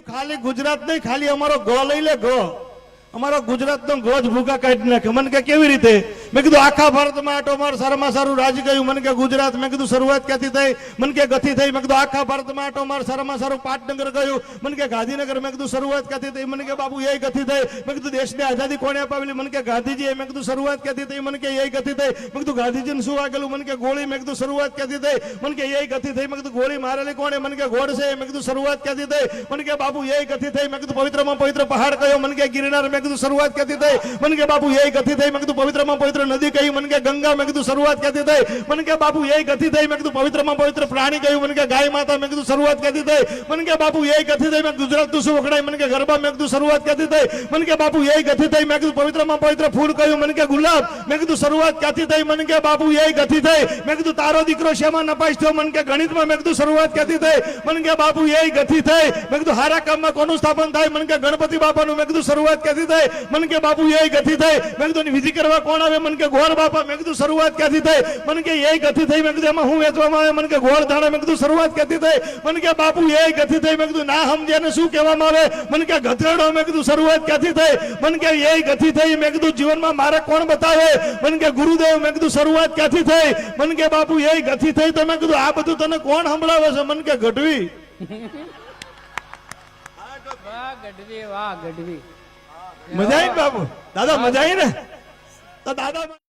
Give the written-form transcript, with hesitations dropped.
ખાલી ગુજરાત નહીં, ખાલી અમારો ગો લઈ લે, ગો અમારો ગુજરાતનો ગો જ ભૂકા કાઢી નાખે. મને કે કેવી રીતે? મેં કીધું આખા ભારતમાં આટો માર, સારામાં સારું રાજ ગયું. મને કે ગુજરાત. મેં કીધું શરૂઆત ક્યાંથી થઈ? મને કે ગથી થઈ. મેં કીધું આખા ભારતમાં આટો માર, સારામાં સારું પાટનગર ગયું. મને કે ગાંધીનગર. મેં કીધું શરૂઆત ક્યાંથી થઈ? મને કે બાપુ એ ગથી થઈ. મેં કીધું દેશને આઝાદી કોણે અપાવેલી? મને કે ગાંધીજી. મેં કીધું શરૂઆત ક્યાંથી થઈ? મને કે એ ગથી થઈ. મેં કીધું ગાંધીજીને શું વાગેલું? મને કે ગોળી. મેં કીધું શરૂઆત ક્યાંથી થઈ? મને કે એ ગથી થઈ. મેં કીધું ગોળી મારેલી કોણે? મને કે ગોળ છે. મેં કીધું શરૂઆત ક્યાંથી થઈ? મને કે બાપુ એ ગથી થઈ. મેં કીધું પવિત્રમાં પવિત્ર પહાડ કયો? મને કે ગિરનાર. મેં કીધું શરૂઆત ક્યાંથી થઈ? મને કે બાપુ એ ગથી થઈ. મેં કીધું પવિત્રમાં પવિત્ર નદી કઈ? મને કે ગંગા. મેં કીધું શરૂઆત ક્યાંથી થઈ? મને કે બાપુ એ ગથી થઈ. મેં કીધું પવિત્રમાં પવિત્ર પ્રાણી કયું? મને કે ગાય માતા. મેં કીધું શરૂઆત ક્યાંથી થઈ? મને કે બાપુ એ ગથી થઈ. મેં ગુજરાત તું શું વખણાય? મને કે ગરબા. મેં કીધું શરૂઆત ક્યાંથી થઈ? મને કે બાપુ એ ગથી થઈ. મેં કીધું પવિત્રમાં પવિત્ર ફૂલ કયું? મને કે ગુલાબ. મેં કીધું શરૂઆત ક્યાંથી થઈ? મને કે બાપુ એ ગથી થઈ. મેં કીધું તારો દીકરો શેમાં નપાસ થયો? મને કે ગણિતમાં. મેં કીધું શરૂઆત ક્યાંથી થઈ? મને કે બાપુ એ ગથી થઈ. મેં કીધું હારા કામમાં કોનું સ્થાપન થાય? મને કે ગણપતિ બાપાનું. મેં કીધું શરૂઆત ક્યાંથી થઈ? મને કે બાપુ એ ગથી થઈ. મેં કીધું વિધિ કરવા કોણ આવે? મને કે ગોળ બાપા. મેં કીધું શરૂઆત ક્યાંથી થઈ? મને કે એ ગથી થઈ. મેં કીધું એમાં હું વેચવામાં આવે? મને કે ગોળ ધાણા. મેં કીધું શરૂઆત ક્યાંથી થઈ? મને કે બાપુ એ ગથી થઈ. મેં કીધું ના સમજે ને શું કહેવામાં આવે? મને કે ગધેડો. મેં કીધું શરૂઆત ક્યાંથી થઈ? મને કે એ ગથી થઈ. મેં કીધું જીવનમાં મારે કોણ બતાવે? મને કે ગુરુદેવ. મેં કીધું શરૂઆત ક્યાંથી થઈ? મને કે બાપુ એ ગથી થઈ. તો મેં કીધું આ બધું તને કોણ સંભળાવે છે? મને કે ગઢવી. વાહ ગઢવી, વાહ ગઢવી. મજા આવી બાપુ? દાદા મજા આવી ને? તો દાદા